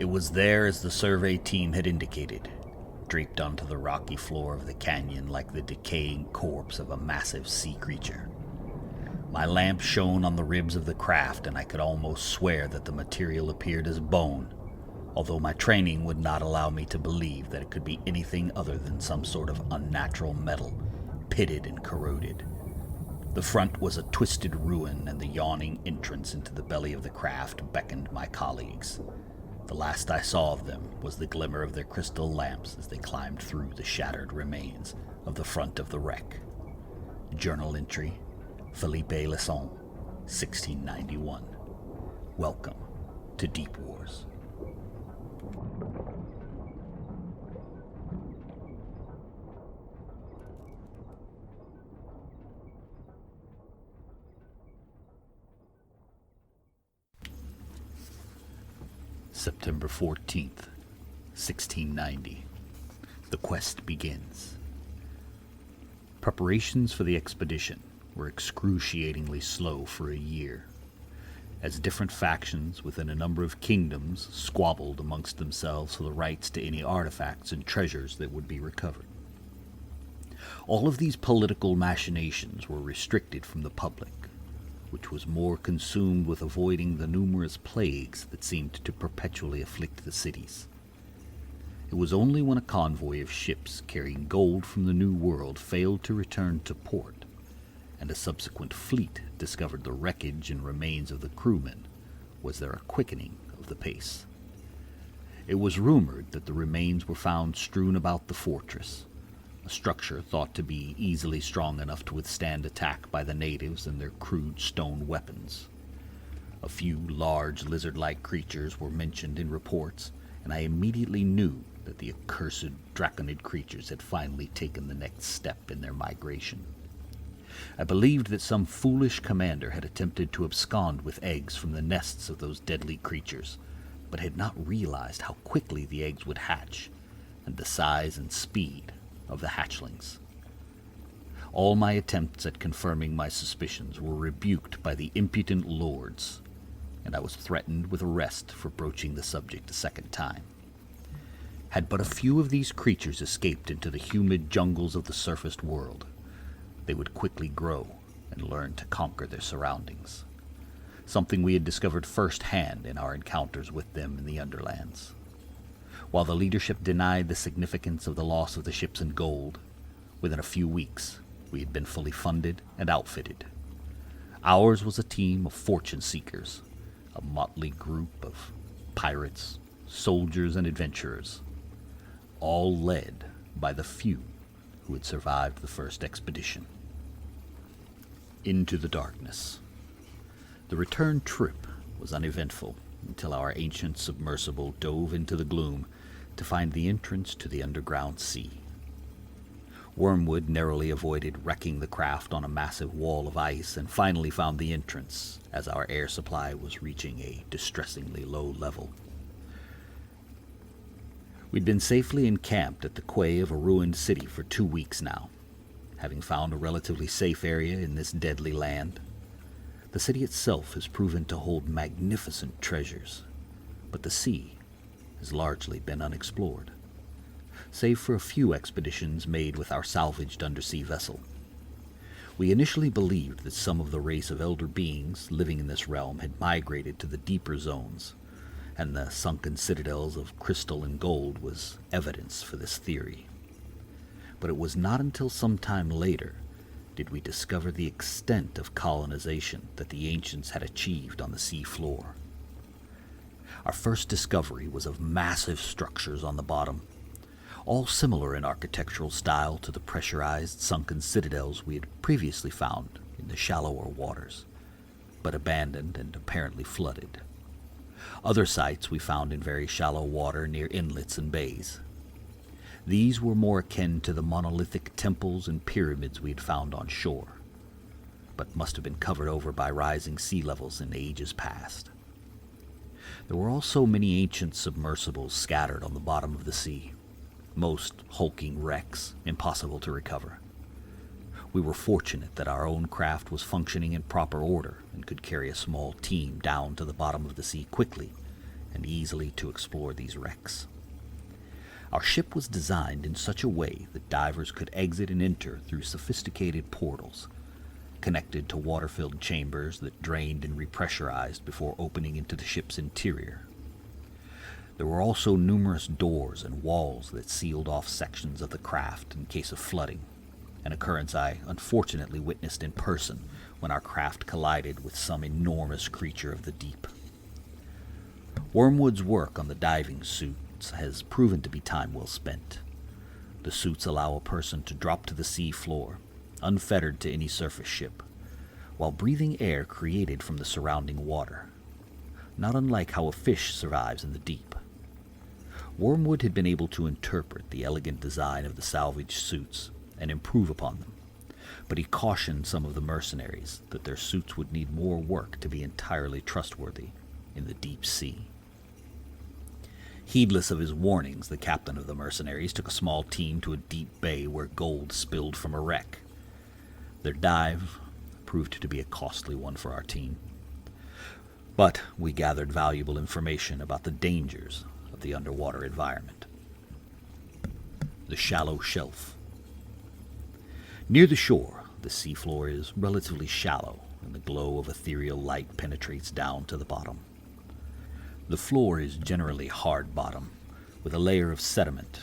It was there as the survey team had indicated, draped onto the rocky floor of the canyon like the decaying corpse of a massive sea creature. My lamp shone on the ribs of the craft, and I could almost swear that the material appeared as bone, although my training would not allow me to believe that it could be anything other than some sort of unnatural metal, pitted and corroded. The front was a twisted ruin, and the yawning entrance into the belly of the craft beckoned my colleagues. The last I saw of them was the glimmer of their crystal lamps as they climbed through the shattered remains of the front of the wreck. Journal entry, Philippe Lesson, 1691. Welcome to Deep Wars. September 14th, 1690. The quest begins. Preparations for the expedition were excruciatingly slow for a year, as different factions within a number of kingdoms squabbled amongst themselves for the rights to any artifacts and treasures that would be recovered. All of these political machinations were restricted from the public, which was more consumed with avoiding the numerous plagues that seemed to perpetually afflict the cities. It was only when a convoy of ships carrying gold from the New World failed to return to port, and a subsequent fleet discovered the wreckage and remains of the crewmen, was there a quickening of the pace. It was rumored that the remains were found strewn about the fortress, a structure thought to be easily strong enough to withstand attack by the natives and their crude stone weapons. A few large lizard-like creatures were mentioned in reports, and I immediately knew that the accursed draconid creatures had finally taken the next step in their migration. I believed that some foolish commander had attempted to abscond with eggs from the nests of those deadly creatures, but had not realized how quickly the eggs would hatch, and the size and speed of the hatchlings. All my attempts at confirming my suspicions were rebuked by the impudent lords, and I was threatened with arrest for broaching the subject a second time. Had but a few of these creatures escaped into the humid jungles of the surfaced world, they would quickly grow and learn to conquer their surroundings, something we had discovered firsthand in our encounters with them in the Underlands. While the leadership denied the significance of the loss of the ships and gold, within a few weeks we had been fully funded and outfitted. Ours was a team of fortune seekers, a motley group of pirates, soldiers, and adventurers, all led by the few who had survived the first expedition. Into the darkness. The return trip was uneventful until our ancient submersible dove into the gloom to find the entrance to the underground sea. Wormwood narrowly avoided wrecking the craft on a massive wall of ice and finally found the entrance as our air supply was reaching a distressingly low level. We'd been safely encamped at the quay of a ruined city for 2 weeks now, having found a relatively safe area in this deadly land. The city itself has proven to hold magnificent treasures, but the sea has largely been unexplored, save for a few expeditions made with our salvaged undersea vessel. We initially believed that some of the race of elder beings living in this realm had migrated to the deeper zones, and the sunken citadels of crystal and gold was evidence for this theory. But it was not until some time later did we discover the extent of colonization that the ancients had achieved on the sea floor. Our first discovery was of massive structures on the bottom, all similar in architectural style to the pressurized sunken citadels we had previously found in the shallower waters, but abandoned and apparently flooded. Other sites we found in very shallow water near inlets and bays. These were more akin to the monolithic temples and pyramids we had found on shore, but must have been covered over by rising sea levels in ages past. There were also many ancient submersibles scattered on the bottom of the sea, most hulking wrecks, impossible to recover. We were fortunate that our own craft was functioning in proper order and could carry a small team down to the bottom of the sea quickly and easily to explore these wrecks. Our ship was designed in such a way that divers could exit and enter through sophisticated portals, connected to water-filled chambers that drained and repressurized before opening into the ship's interior. There were also numerous doors and walls that sealed off sections of the craft in case of flooding, an occurrence I unfortunately witnessed in person when our craft collided with some enormous creature of the deep. Wormwood's work on the diving suits has proven to be time well spent. The suits allow a person to drop to the sea floor, unfettered to any surface ship, while breathing air created from the surrounding water, not unlike how a fish survives in the deep. Wormwood had been able to interpret the elegant design of the salvaged suits and improve upon them, but he cautioned some of the mercenaries that their suits would need more work to be entirely trustworthy in the deep sea. Heedless of his warnings, the captain of the mercenaries took a small team to a deep bay where gold spilled from a wreck. Their dive proved to be a costly one for our team, but we gathered valuable information about the dangers of the underwater environment. The shallow shelf. Near the shore, the seafloor is relatively shallow, and the glow of ethereal light penetrates down to the bottom. The floor is generally hard bottom, with a layer of sediment,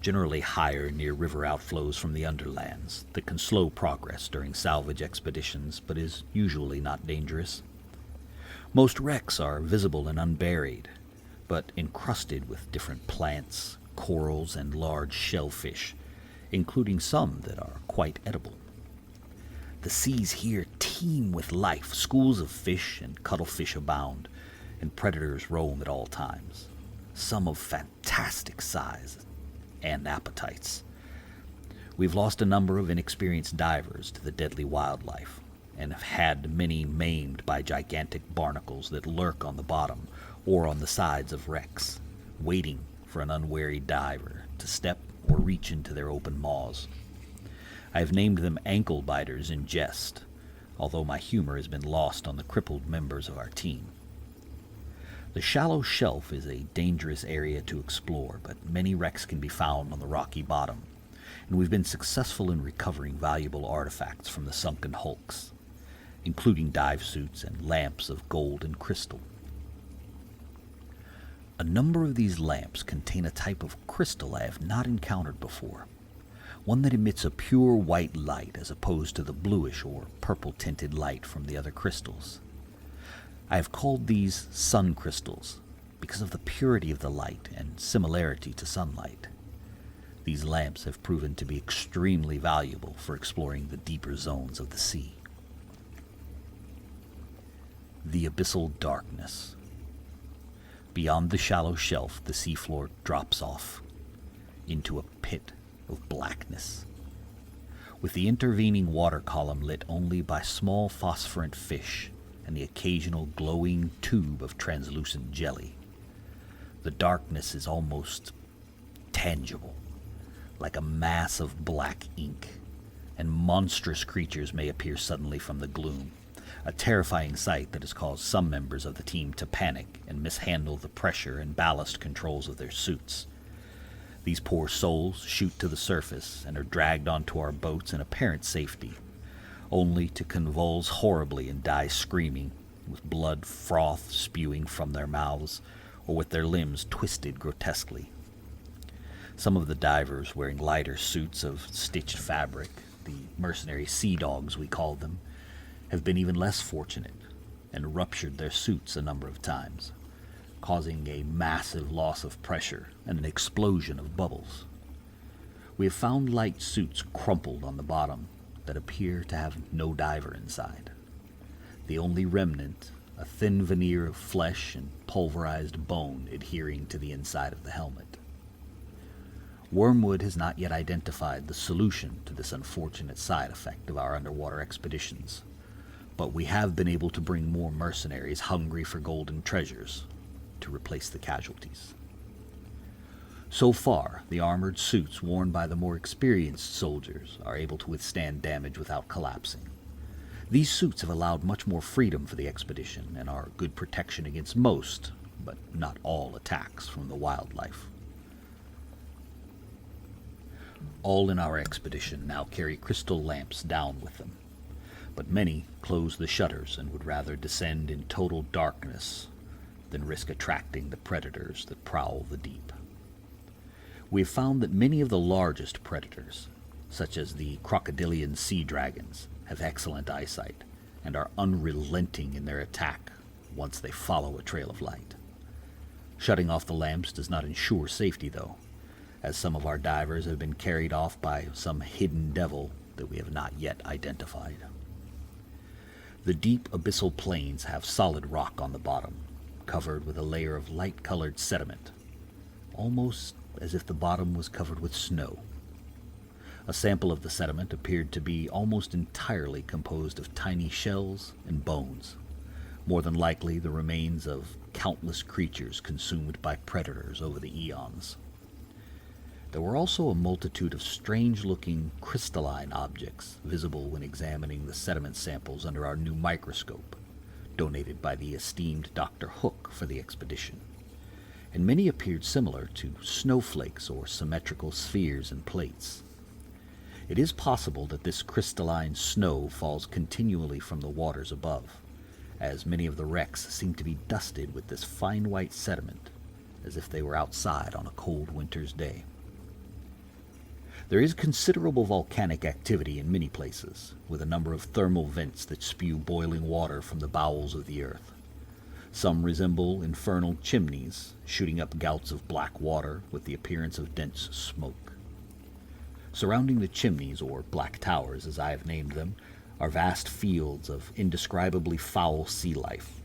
generally higher near river outflows from the underlands, that can slow progress during salvage expeditions, but is usually not dangerous. Most wrecks are visible and unburied, but encrusted with different plants, corals, and large shellfish, including some that are quite edible. The seas here teem with life. Schools of fish and cuttlefish abound, and predators roam at all times, some of fantastic size and appetites. We've lost a number of inexperienced divers to the deadly wildlife, and have had many maimed by gigantic barnacles that lurk on the bottom or on the sides of wrecks, waiting for an unwary diver to step or reach into their open maws. I have named them ankle biters in jest, although my humor has been lost on the crippled members of our team. The shallow shelf is a dangerous area to explore, but many wrecks can be found on the rocky bottom, and we've been successful in recovering valuable artifacts from the sunken hulks, including dive suits and lamps of gold and crystal. A number of these lamps contain a type of crystal I have not encountered before, one that emits a pure white light as opposed to the bluish or purple-tinted light from the other crystals. I have called these sun crystals because of the purity of the light and similarity to sunlight. These lamps have proven to be extremely valuable for exploring the deeper zones of the sea. The abyssal darkness. Beyond the shallow shelf, the seafloor drops off into a pit of blackness, with the intervening water column lit only by small phosphorant fish and the occasional glowing tube of translucent jelly. The darkness is almost tangible, like a mass of black ink, and monstrous creatures may appear suddenly from the gloom, a terrifying sight that has caused some members of the team to panic and mishandle the pressure and ballast controls of their suits. These poor souls shoot to the surface and are dragged onto our boats in apparent safety, only to convulse horribly and die screaming, with blood froth spewing from their mouths, or with their limbs twisted grotesquely. Some of the divers, wearing lighter suits of stitched fabric, the mercenary sea dogs we call them, have been even less fortunate and ruptured their suits a number of times, causing a massive loss of pressure and an explosion of bubbles. We have found light suits crumpled on the bottom that appear to have no diver inside. The only remnant, a thin veneer of flesh and pulverized bone adhering to the inside of the helmet. Wormwood has not yet identified the solution to this unfortunate side effect of our underwater expeditions, but we have been able to bring more mercenaries hungry for golden treasures to replace the casualties. So far, the armored suits worn by the more experienced soldiers are able to withstand damage without collapsing. These suits have allowed much more freedom for the expedition and are good protection against most, but not all attacks from the wildlife. All in our expedition now carry crystal lamps down with them, but many close the shutters and would rather descend in total darkness than risk attracting the predators that prowl the deep. We have found that many of the largest predators, such as the crocodilian sea dragons, have excellent eyesight and are unrelenting in their attack once they follow a trail of light. Shutting off the lamps does not ensure safety, though, as some of our divers have been carried off by some hidden devil that we have not yet identified. The deep abyssal plains have solid rock on the bottom, covered with a layer of light-colored sediment, almost as if the bottom was covered with snow. A sample of the sediment appeared to be almost entirely composed of tiny shells and bones, more than likely the remains of countless creatures consumed by predators over the eons. There were also a multitude of strange-looking crystalline objects visible when examining the sediment samples under our new microscope, donated by the esteemed Dr. Hook for the expedition, and many appeared similar to snowflakes or symmetrical spheres and plates. It is possible that this crystalline snow falls continually from the waters above, as many of the wrecks seem to be dusted with this fine white sediment, as if they were outside on a cold winter's day. There is considerable volcanic activity in many places, with a number of thermal vents that spew boiling water from the bowels of the earth. Some resemble infernal chimneys, shooting up gouts of black water with the appearance of dense smoke. Surrounding the chimneys, or black towers as I have named them, are vast fields of indescribably foul sea life.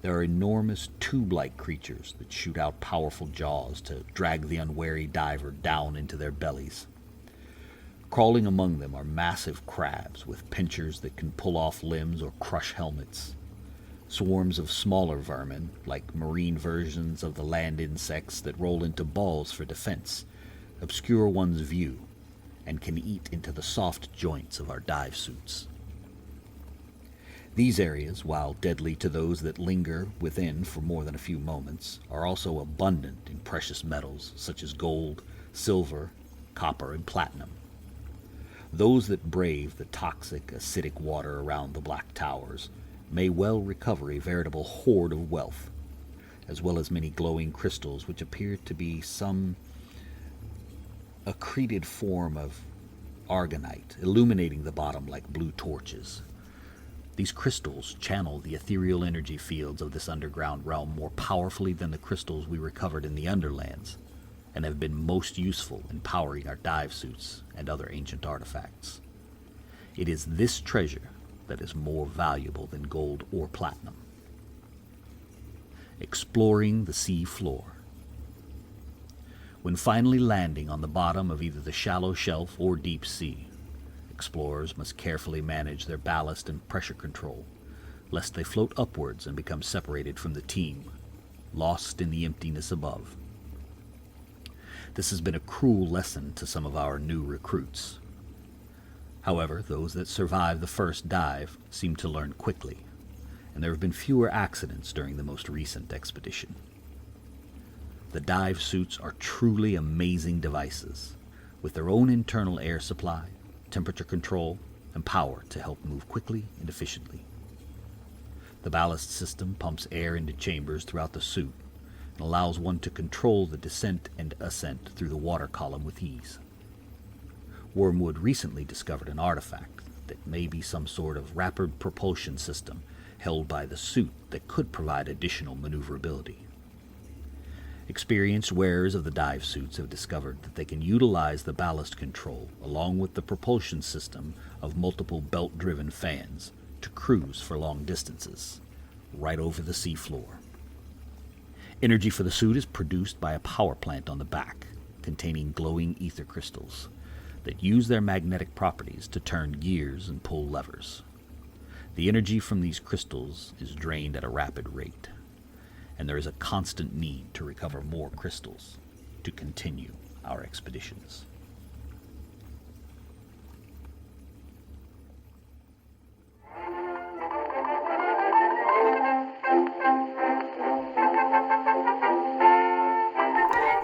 There are enormous tube-like creatures that shoot out powerful jaws to drag the unwary diver down into their bellies. Crawling among them are massive crabs with pincers that can pull off limbs or crush helmets. Swarms of smaller vermin, like marine versions of the land insects that roll into balls for defense, obscure one's view and can eat into the soft joints of our dive suits. These areas, while deadly to those that linger within for more than a few moments, are also abundant in precious metals such as gold, silver, copper, and platinum. Those that brave the toxic, acidic water around the black towers may well recover a veritable hoard of wealth, as well as many glowing crystals which appear to be some accreted form of argonite, illuminating the bottom like blue torches. These crystals channel the ethereal energy fields of this underground realm more powerfully than the crystals we recovered in the Underlands, and have been most useful in powering our dive suits and other ancient artifacts. It is this treasure that is more valuable than gold or platinum. Exploring the sea floor. When finally landing on the bottom of either the shallow shelf or deep sea, explorers must carefully manage their ballast and pressure control, lest they float upwards and become separated from the team, lost in the emptiness above. This has been a cruel lesson to some of our new recruits. However, those that survive the first dive seem to learn quickly, and there have been fewer accidents during the most recent expedition. The dive suits are truly amazing devices, with their own internal air supply, temperature control, and power to help move quickly and efficiently. The ballast system pumps air into chambers throughout the suit and allows one to control the descent and ascent through the water column with ease. Wormwood recently discovered an artifact that may be some sort of rapid propulsion system held by the suit that could provide additional maneuverability. Experienced wearers of the dive suits have discovered that they can utilize the ballast control along with the propulsion system of multiple belt-driven fans to cruise for long distances, right over the sea floor. Energy for the suit is produced by a power plant on the back, containing glowing ether crystals that use their magnetic properties to turn gears and pull levers. The energy from these crystals is drained at a rapid rate, and there is a constant need to recover more crystals to continue our expeditions.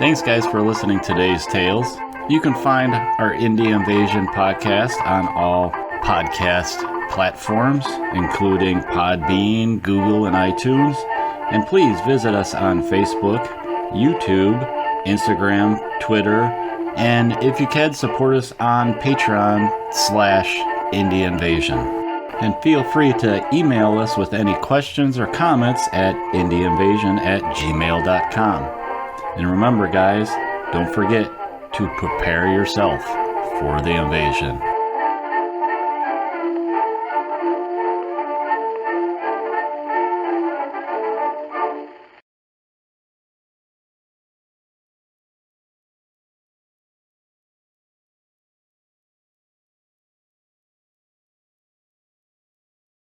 Thanks, guys, for listening to today's tales. You can find our Indie Invasion podcast on all podcast platforms, including Podbean, Google, and iTunes. And please visit us on Facebook, YouTube, Instagram, Twitter, and if you can, support us on Patreon/Indie Invasion. And feel free to email us with any questions or comments at indieinvasion@gmail.com. And remember, guys, don't forget to prepare yourself for the invasion.